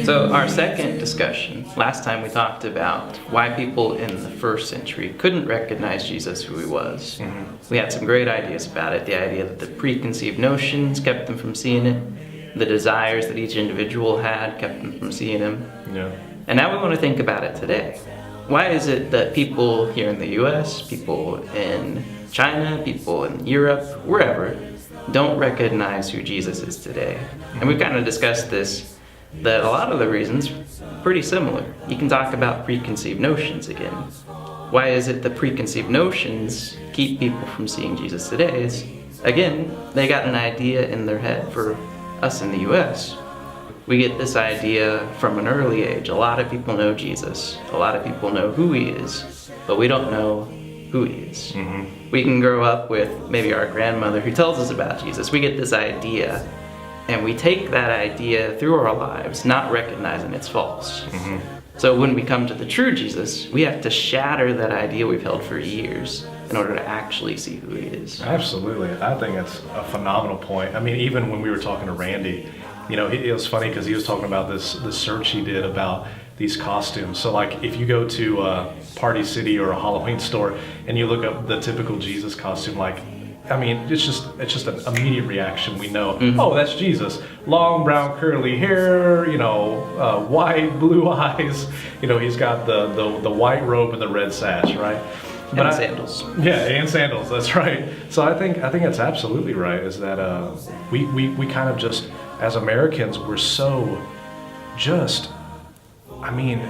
So our second discussion, last time we talked about why people in the first century couldn't recognize Jesus who he was. We had some great ideas about it. The idea that the preconceived notions kept them from seeing it. The desires that each individual had kept them from seeing him. Yeah. And now we want to think about it today. Why is it that people here in the US, people in China, people in Europe, wherever, don't recognize who Jesus is today? And we've kind of discussed this, that a lot of the reasons are pretty similar. You can talk about preconceived notions again. Why is it that preconceived notions keep people from seeing Jesus today? Is, again, they got an idea in their head. For us in the US, we get this idea from an early age. A lot of people know Jesus. A lot of people know who he is, but we don't know who he is. We can grow up with maybe our grandmother who tells us about Jesus. We get this idea, and we take that idea through our lives, not recognizing it's false. So when we come to the true Jesus, we have to shatter that idea we've held for years in order to actually see who he is. Absolutely. I think that's a phenomenal point. I mean, even when we were talking to Randy, you know, it was funny because he was talking about this search he did about these costumes. So like if you go to Party City or a Halloween store and you look up the typical Jesus costume, like, I mean, it's just an immediate reaction. We know, oh, that's Jesus. Long brown curly hair, you know, white, blue eyes. You know, he's got the white robe and the red sash, right? And sandals. Yeah, and sandals. That's right. So I think that's absolutely right. Is that we kind of just, as Americans, we're so just. I mean,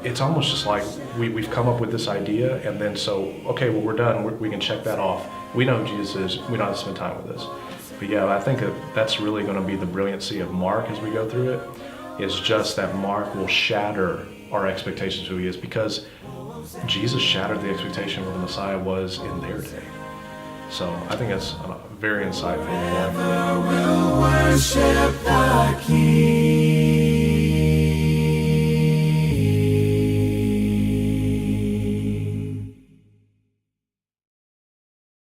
it's almost just like we've come up with this idea, and then so okay, well, we're done. We can check that off. We know who Jesus is. We don't have to spend time with this. But yeah, I think that's really going to be the brilliancy of Mark as we go through it. Is just that Mark will shatter our expectations of who he is, because Jesus shattered the expectation of what the Messiah was in their day. So I think that's a very insightful point.